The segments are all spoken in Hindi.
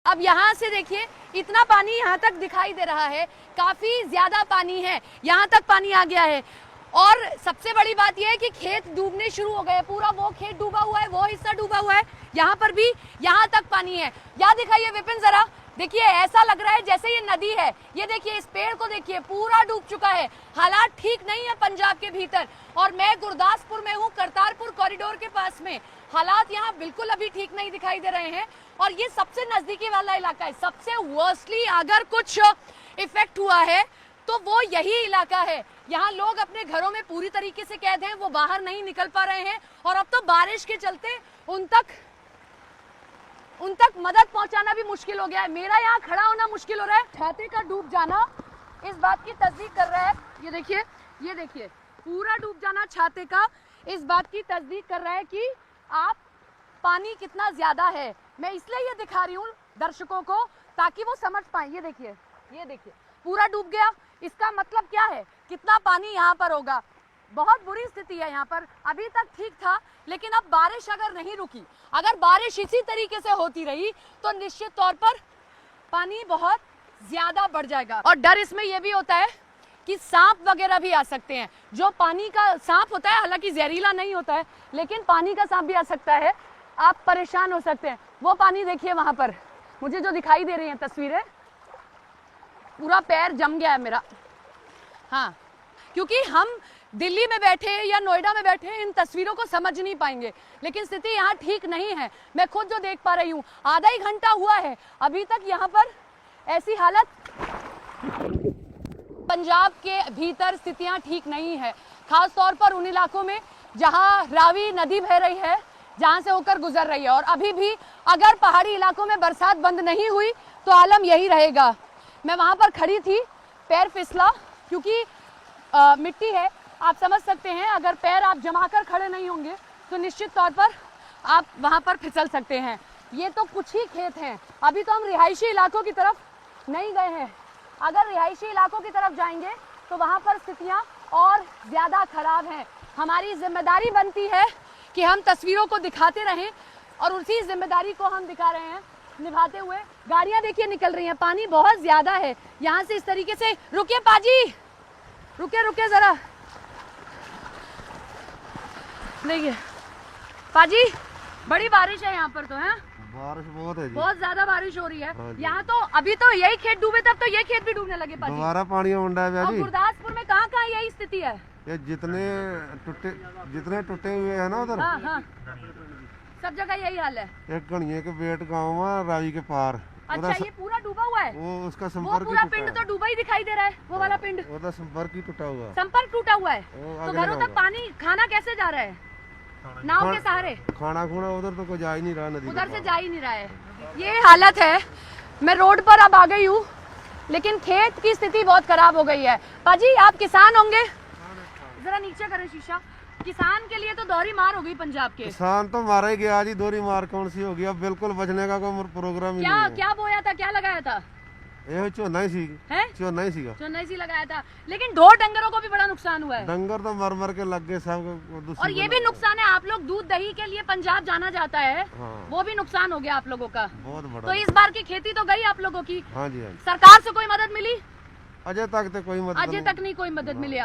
अब यहाँ से देखिए इतना पानी यहाँ तक दिखाई दे रहा है, काफी ज्यादा पानी है, यहाँ तक पानी आ गया है। और सबसे बड़ी बात यह है कि खेत डूबने शुरू हो गए, पूरा वो खेत डूबा हुआ है, वो हिस्सा डूबा हुआ है, यहाँ पर भी यहाँ तक पानी है। यहाँ दिखाइए विपिन जरा, देखिए ऐसा लग रहा है जैसे ये नदी है। ये देखिए इस पेड़ को देखिए, पूरा डूब चुका है। हालात ठीक नहीं है पंजाब के भीतर। और मैं गुरदासपुर में हूँ, करतारपुर कॉरिडोर के पास में। हालात यहाँ बिल्कुल अभी ठीक नहीं दिखाई दे रहे हैं और ये सबसे नजदीकी वाला इलाका है। सबसे वर्स्टली अगर कुछ इफेक्ट हुआ है तो वो यही इलाका है। यहाँ लोग अपने घरों में पूरी तरीके से कैद हैं, वो बाहर नहीं निकल पा रहे हैं और अब तो बारिश के चलते उन तक मदद पहुंचाना भी मुश्किल हो गया है। मेरा यहाँ खड़ा होना मुश्किल हो रहा है। छाते का डूब जाना इस बात की तस्दीक कर रहा है। ये देखिए पूरा डूब जाना छाते का इस बात की तस्दीक कर रहा है कि आप पानी कितना ज्यादा है। मैं इसलिए ये दिखा रही हूँ दर्शकों को ताकि वो समझ पाए। ये देखिए पूरा डूब गया। इसका मतलब क्या है, कितना पानी यहाँ पर होगा। बहुत बुरी स्थिति है यहाँ पर। अभी तक ठीक था, लेकिन अब बारिश अगर नहीं रुकी, अगर बारिश इसी तरीके से होती रही तो निश्चित तौर पर पानी बहुत ज्यादा बढ़ जाएगा। और डर इसमें यह भी होता है कि सांप वगैरह भी आ सकते हैं। जो पानी का सांप होता है, हालांकि जहरीला नहीं होता है, लेकिन पानी का सांप भी आ सकता है। आप परेशान हो सकते हैं। वो पानी देखिए वहां पर, मुझे जो दिखाई दे रही हैं तस्वीरें, पूरा पैर जम गया है मेरा। हाँ, क्योंकि हम दिल्ली में बैठे या नोएडा में बैठे इन तस्वीरों को समझ नहीं पाएंगे, लेकिन स्थिति यहाँ ठीक नहीं है। मैं खुद जो देख पा रही हूँ, आधा ही घंटा हुआ है अभी तक यहाँ पर ऐसी हालत। पंजाब के भीतर स्थितियाँ ठीक नहीं है, खास तौर पर उन इलाकों में जहाँ रावी नदी बह रही है, जहाँ से होकर गुजर रही है। और अभी भी अगर पहाड़ी इलाकों में बरसात बंद नहीं हुई तो आलम यही रहेगा। मैं वहाँ पर खड़ी थी, पैर फिसला, क्योंकि मिट्टी है, आप समझ सकते हैं। अगर पैर आप जमाकर खड़े नहीं होंगे तो निश्चित तौर पर आप वहाँ पर फिसल सकते हैं। ये तो कुछ ही खेत हैं, अभी तो हम रिहायशी इलाकों की तरफ नहीं गए हैं। अगर रिहायशी इलाकों की तरफ जाएंगे तो वहाँ पर स्थितियाँ और ज़्यादा खराब हैं। हमारी जिम्मेदारी बनती है कि हम तस्वीरों को दिखाते रहें और उसी जिम्मेदारी को हम दिखा रहे हैं निभाते हुए। गाड़ियाँ देखिए निकल रही हैं, पानी बहुत ज़्यादा है यहाँ से। इस तरीके से रुकिए पाजी, रुकिए ज़रा, देखिए पाजी, बड़ी बारिश है यहाँ पर तो है। बारिश बहुत है जी, बहुत ज्यादा बारिश हो रही है यहाँ तो। अभी तो यही खेत डूबे, तब तो ये खेत भी डूबने लगे पाजी। दोबारा पानी उंडा है जी। गुरदासपुर में कहाँ यही स्थिति है। ये जितने टूटे हुए हैं ना उधर, हाँ, सब जगह यही हाल है। एक गणिये के बेट गाँव में रावी के पार। अच्छा, ये पूरा डूबा हुआ है। वो उसका वो संपर्क पूरा पिंड तो डूबा ही दिखाई दे रहा है, वो वाला पिंड। उसका संपर्क ही टूटा हुआ, संपर्क टूटा हुआ है। तो घरों तक पानी, खाना कैसे जा रहा है? नाव के सहारे। खाना खुना उधर तो कोई जा ही नहीं रहा, नदी उधर से जा ही नहीं रहा है। ये हालत है। मैं रोड पर अब आ गई हूँ, लेकिन खेत की स्थिति बहुत खराब हो गई है। पाजी, आप किसान होंगे, जरा नीचे करें शीशा। किसान के लिए तो दोहरी मार हो गई पंजाब के। किसान तो मारा ही गया जी, दोहरी मार कौन सी होगी। अब बिल्कुल बचने का कोई प्रोग्राम ही नहीं है। क्या बोया था, क्या लगाया था? ये चोना ही सी लगाया था, लेकिन ढोर डंगरों को भी बड़ा नुकसान हुआ है। डंगर तो मर के लग गए सब। और ये भी नुकसान है, आप लोग दूध दही के लिए पंजाब जाना जाता है। हाँ। वो भी नुकसान हो गया आप लोगों का बहुत बड़ा। तो इस बार की खेती तो गई आप लोगों की। हाँ जी। सरकार से कोई मदद मिली? अजय तक तो कोई मदद मिली।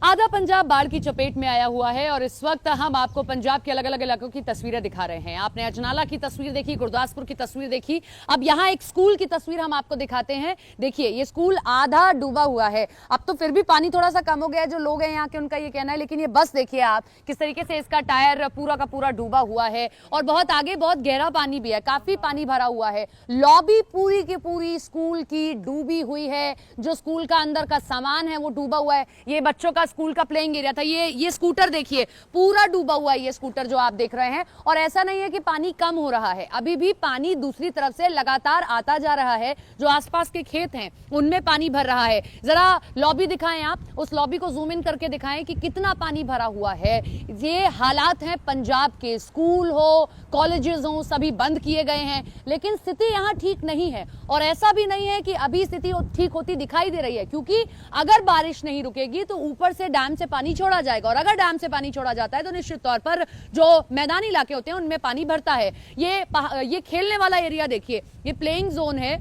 आधा पंजाब बाढ़ की चपेट में आया हुआ है और इस वक्त हम आपको पंजाब के अलग अलग इलाकों की तस्वीरें दिखा रहे हैं। आपने अजनाला की तस्वीर देखी, गुरदासपुर की तस्वीर देखी, अब यहाँ एक स्कूल की तस्वीर हम आपको दिखाते हैं। देखिए, ये स्कूल आधा डूबा हुआ है। अब तो फिर भी पानी थोड़ा सा कम हो गया है, जो लोग हैं यहाँ के उनका ये कहना है, लेकिन ये बस देखिए आप किस तरीके से इसका टायर पूरा का पूरा डूबा हुआ है और बहुत आगे बहुत गहरा पानी भी है, काफी पानी भरा हुआ है। लॉबी पूरी की पूरी स्कूल की डूबी हुई है, जो स्कूल का अंदर का सामान है वो डूबा हुआ है। ये बच्चों का स्कूल का प्लेइंग एरिया था। ये स्कूटर देखिए, पूरा डूबा हुआ है ये स्कूटर जो आप देख रहे हैं। और ऐसा नहीं है कि पानी कम हो रहा है, अभी भी पानी दूसरी तरफ से लगातार आता जा रहा है। जो आसपास के खेत हैं उनमें पानी भर रहा है। जरा लॉबी दिखाएं आप, उस लॉबी को जूम इन करके दिखाएं कि कितना पानी भरा हुआ है। ये हालात हैं पंजाब के। स्कूल हो, कॉलेजेस हो, सभी बंद किए गए हैं, लेकिन स्थिति यहाँ ठीक नहीं है। और ऐसा भी नहीं है कि अभी स्थिति ठीक होती दिखाई दे रही है, क्योंकि अगर बारिश नहीं रुकेगी तो ऊपर से डैम से पानी छोड़ा जाएगा, और अगर डैम से पानी छोड़ा जाता है तो निश्चित तौर पर जो मैदानी इलाके होते हैं उनमें पानी भरता है। ये खेलने वाला एरिया देखिए, ये प्लेइंग जोन है,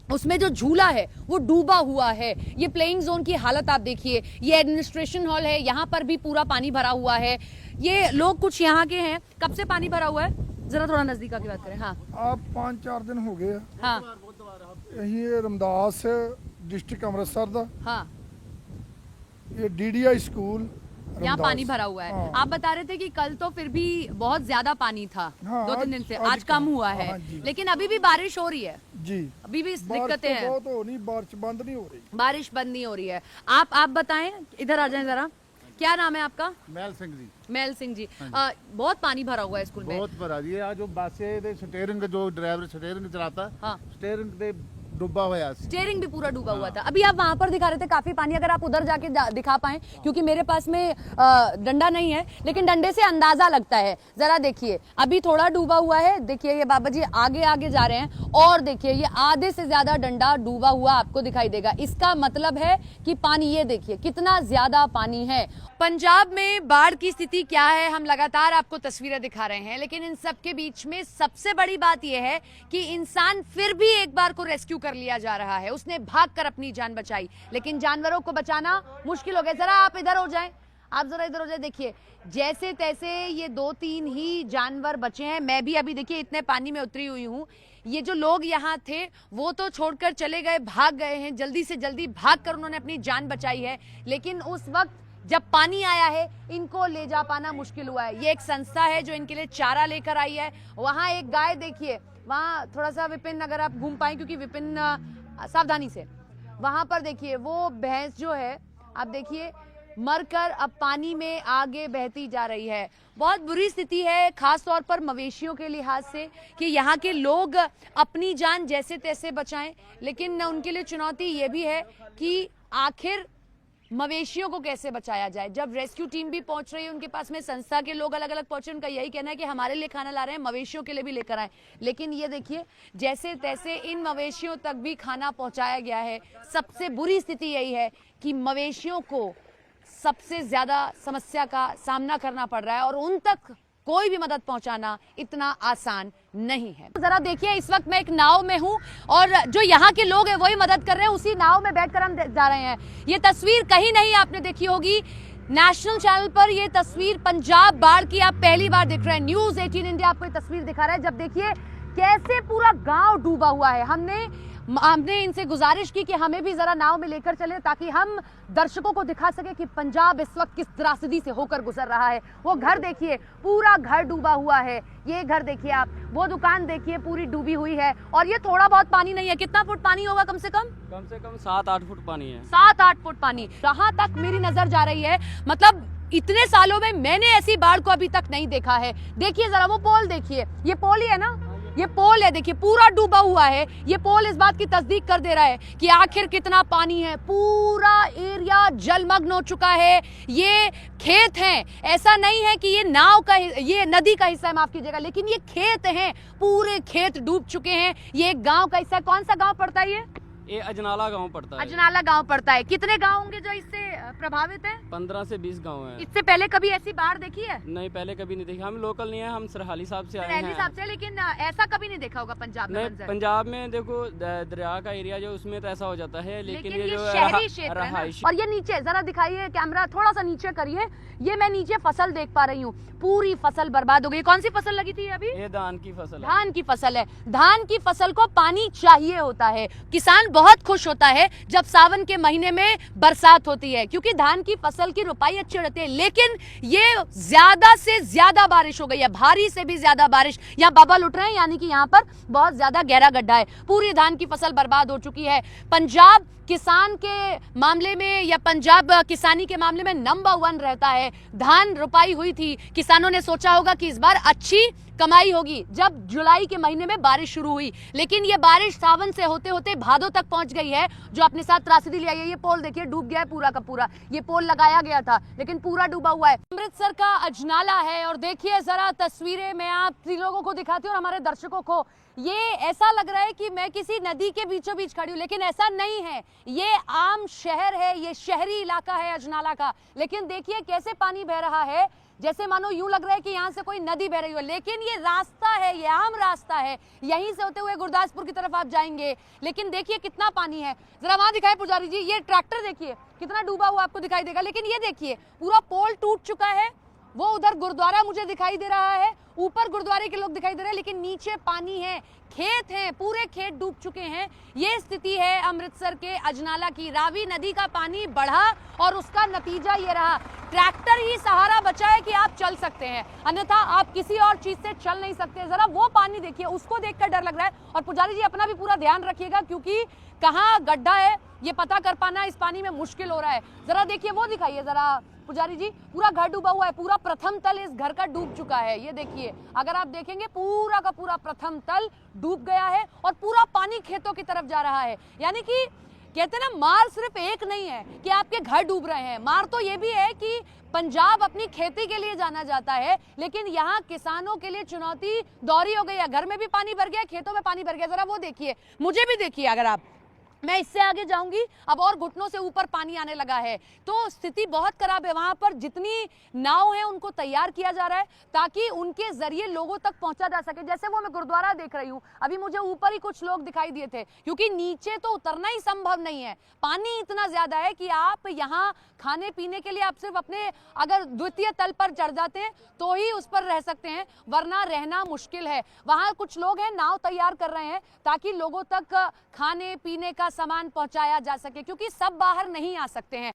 उसमें जो झूला है वो डूबा हुआ है। ये प्लेइंग जोन की हालत आप देखिए, ये एडमिनिस्ट्रेशन हॉल है, यहाँ पर भी पूरा पानी भरा हुआ है। ये लोग कुछ यहाँ के हैं, कब से पानी भरा हुआ है, जरा थोड़ा नजदीक आके बात करें। हाँ, आप 5-4 दिन हो गए। हाँ, यही रमदास डिस्ट्रिक्ट अमृतसर दा हाँ, ये DDI स्कूल यहाँ रमदास। पानी भरा हुआ है। हाँ। आप बता रहे थे कि कल तो फिर भी बहुत ज्यादा पानी था, हाँ, 2-3 दिन से, आज आज कम हुआ है, हाँ जी। लेकिन अभी भी बारिश हो रही है, जी, अभी भी बारिश दिक्कतें तो हैं, बहुत हो नहीं, बारिश बंद नहीं हो रही। बारिश बंद नहीं हो रही है। आप बताएं, इधर आ जाएं जरा, क्या नाम है आपका? मैल सिंह जी। मैल सिंह जी, बहुत पानी भरा हुआ है स्कूल में। बहुत भरा जी, आ जो ਬੱਸੇ ਦੇ ਸਟੀਅਰਿੰਗ जो ड्राइवर स्टीयरिंग चलाता हाँ, स्टीयरिंग ਦੇ डूबा हुआ ਸੀ। स्टीयरिंग भी पूरा डूबा हुआ था। अभी आप वहां पर दिखा रहे थे काफी पानी, अगर आप उधर जाके दिखा पाए, क्योंकि मेरे पास में डंडा नहीं है, लेकिन डंडे से अंदाजा लगता है। जरा देखिए, अभी थोड़ा डूबा हुआ है, देखिए ये बाबा जी आगे आगे जा रहे हैं, और देखिए ये आधे से ज्यादा डंडा डूबा हुआ आपको दिखाई देगा। इसका मतलब है कि पानी, ये देखिए कितना ज्यादा पानी है। पंजाब में बाढ़ की स्थिति क्या है, हम लगातार आपको तस्वीरें दिखा रहे हैं, लेकिन इन सब के बीच में सबसे बड़ी बात यह है कि इंसान फिर भी एक बार को रेस्क्यू कर लिया जा रहा है। उसने भागकर अपनी जान बचाई, लेकिन जानवरों को बचाना मुश्किल हो गया। जरा आप इधर हो जाएं, आप जरा इधर हो जाए, देखिए जैसे तैसे ये 2-3 ही जानवर बचे हैं। मैं भी अभी देखिए इतने पानी में उतरी हुई हूँ। ये जो लोग यहाँ थे वो तो छोड़कर चले गए, भाग गए हैं, जल्दी से जल्दी भागकर उन्होंने अपनी जान बचाई है, लेकिन उस वक्त जब पानी आया है इनको ले जा पाना मुश्किल हुआ है। ये एक संस्था है जो इनके लिए चारा लेकर आई है। वहाँ एक गाय देखिए, वहाँ थोड़ा सा विपिन अगर आप घूम पाए, क्योंकि विपिन सावधानी से, वहां पर देखिए वो भैंस जो है, आप देखिए मरकर अब पानी में आगे बहती जा रही है। बहुत बुरी स्थिति है, खास तौर पर मवेशियों के लिहाज से, कि यहाँ के लोग अपनी जान जैसे तैसे बचाएं, लेकिन उनके लिए चुनौती ये भी है कि आखिर मवेशियों को कैसे बचाया जाए। जब रेस्क्यू टीम भी पहुंच रही है, उनके पास में संस्था के लोग अलग अलग पहुंचे, उनका यही कहना है कि हमारे लिए खाना ला रहे हैं, मवेशियों के लिए भी लेकर आए, लेकिन ये देखिए जैसे तैसे इन मवेशियों तक भी खाना पहुंचाया गया है। सबसे बुरी स्थिति यही है कि मवेशियों को सबसे ज्यादा समस्या का सामना करना पड़ रहा है, और उन तक कोई भी मदद पहुंचाना इतना आसान नहीं है। जरा देखिए, इस वक्त मैं एक नाव में हूं, और जो यहाँ के लोग हैं वही मदद कर रहे हैं, उसी नाव में बैठकर हम जा रहे हैं। ये तस्वीर कहीं नहीं आपने देखी होगी, नेशनल चैनल पर ये तस्वीर पंजाब बाढ़ की आप पहली बार देख रहे हैं। न्यूज़ 18 इंडिया आपको ये तस्वीर दिखा रहा है। जब देखिए कैसे पूरा गांव डूबा हुआ है। हमने इनसे गुजारिश की कि हमें भी जरा नाव में लेकर चले, ताकि हम दर्शकों को दिखा सके कि पंजाब इस वक्त किस त्रासदी से होकर गुजर रहा है। वो घर देखिए, पूरा घर डूबा हुआ है। ये घर देखिए आप, वो दुकान देखिए पूरी डूबी हुई है, और ये थोड़ा बहुत पानी नहीं है। कितना फुट पानी होगा? कम से कम 7-8 फुट पानी है। 7-8 फुट पानी जहां तक मेरी नजर जा रही है। मतलब इतने सालों में मैंने ऐसी बाढ़ को अभी तक नहीं देखा है। देखिए जरा वो पोल देखिए, ये पोल ही है ना, ये पोल है, देखिए पूरा डूबा हुआ है। ये पोल इस बात की तस्दीक कर दे रहा है कि आखिर कितना पानी है। पूरा एरिया जलमग्न हो चुका है। ये खेत हैं, ऐसा नहीं है कि ये नाव का, ये नदी का हिस्सा है, माफ कीजिएगा, लेकिन ये खेत हैं, पूरे खेत डूब चुके हैं। ये एक गांव का हिस्सा है। कौन सा गांव पड़ता है ये अजनाला गांव पड़ता है। अजनाला गांव पड़ता है। कितने गांव होंगे जो इससे प्रभावित हैं? 15 से 20 गांव हैं। इससे पहले कभी ऐसी बाढ़ देखी है? नहीं, पहले कभी नहीं देखी। हम लोकल नहीं है, हम सरहाली साहब से आए सरहैली हैं। साहब से, लेकिन ऐसा कभी नहीं देखा होगा पंजाब में नहीं, मंजर। पंजाब में देखो दरिया का एरिया जो, उसमें तो ऐसा हो जाता है, लेकिन ये जो शहरी क्षेत्र है ना। रहायशी। और ये नीचे जरा दिखाइए, कैमरा थोड़ा सा नीचे करिए। ये मैं नीचे फसल देख पा रही हूँ, पूरी फसल बर्बाद हो गई। कौन सी फसल लगी थी अभी? ये धान की फसल है। धान की फसल है। धान की फसल को पानी चाहिए होता है। किसान बहुत खुश होता है जब सावन के महीने में बरसात होती है, क्योंकि धान की फसल की रुपाई अच्छी रहती है। लेकिन ये ज्यादा से ज्यादा बारिश हो गई है, भारी से भी ज्यादा बारिश। यहाँ बबल उठ रहे हैं, यानी कि यहाँ पर बहुत ज्यादा गहरा गड्ढा है। पूरी धान की फसल बर्बाद हो चुकी है। पंजाब किसान के मामले में, या पंजाब किसानी के मामले में नंबर 1 रहता है। धान रुपाई हुई थी, किसानों ने सोचा होगा कि इस बार अच्छी कमाई होगी जब जुलाई के महीने में बारिश शुरू हुई, लेकिन ये बारिश सावन से होते होते भादों तक पहुंच गई है, जो अपने साथ त्रासदी ले आई है। ये पोल देखिए डूब गया है पूरा का पूरा, ये पोल लगाया गया था लेकिन पूरा डूबा हुआ है। अमृतसर का अजनाला है और देखिए जरा तस्वीरें मैं आप लोगों को दिखाती हूँ और हमारे दर्शकों को। ये ऐसा लग रहा है कि मैं किसी नदी के बीचों बीच खड़ी हूँ, लेकिन ऐसा नहीं है। ये आम शहर है, ये शहरी इलाका है अजनाला का, लेकिन देखिए कैसे पानी बह रहा है, जैसे मानो यूं लग रहा है कि यहाँ से कोई नदी बह रही हो, लेकिन ये रास्ता है, ये आम रास्ता है, यहीं से होते हुए गुरदासपुर की तरफ आप जाएंगे। लेकिन देखिए कितना पानी है, जरा वहां दिखाए पुजारी जी, ये ट्रैक्टर देखिए कितना डूबा हुआ आपको दिखाई देगा। लेकिन ये देखिए पूरा पोल टूट चुका है, वो उधर गुरुद्वारा मुझे दिखाई दे रहा है, ऊपर गुरुद्वारे के लोग दिखाई दे रहे हैं, लेकिन नीचे पानी है, खेत हैं, पूरे खेत डूब चुके हैं। ये स्थिति है अमृतसर के अजनाला की। रावी नदी का पानी बढ़ा और उसका नतीजा ये रहा, ट्रैक्टर ही सहारा बचा है कि आप चल सकते हैं, अन्यथा आप किसी और चीज से चल नहीं सकते। जरा वो पानी देखिए, उसको देखकर डर लग रहा है। और पुजारी जी अपना भी पूरा ध्यान रखिएगा, क्योंकि कहाँ गड्ढा है ये पता कर पाना इस पानी में मुश्किल हो रहा है। जरा देखिए वो दिखाइए जरा पुजारी जी, पूरा घर डूबा हुआ है, पूरा प्रथम तल इस घर का डूब चुका है। ये देखिए अगर आप देखेंगे पूरा का पूरा प्रथम तल डूब गया है और पूरा पानी खेतों की तरफ जा रहा है। यानी कि कहते हैं ना, मार सिर्फ एक नहीं है कि आपके घर डूब रहे हैं, मार तो ये भी है कि पंजाब अपनी खेती के लिए जाना जाता है, लेकिन यहाँ किसानों के लिए चुनौती दौरी हो गई है। घर में भी पानी भर गया, खेतों में पानी भर गया। जरा वो देखिए, मुझे भी देखिए, अगर आप, मैं इससे आगे जाऊंगी अब और घुटनों से ऊपर पानी आने लगा है, तो स्थिति बहुत खराब है। वहां पर जितनी नाव है उनको तैयार किया जा रहा है ताकि उनके जरिए लोगों तक पहुंचा जा सके। जैसे वो मैं गुरुद्वारा देख रही हूँ, अभी मुझे ऊपर ही कुछ लोग दिखाई दिए थे, क्योंकि नीचे तो उतरना ही संभव नहीं है, पानी इतना ज्यादा है कि आप यहाँ खाने पीने के लिए आप सिर्फ अपने अगर द्वितीय तल पर चढ़ जाते हैं तो ही उस पर रह सकते हैं, वरना रहना मुश्किल है। वहां कुछ लोग हैं नाव तैयार कर रहे हैं ताकि लोगों तक खाने पीने का सामान पहुंचाया जा सके, क्योंकि सब बाहर नहीं आ सकते हैं।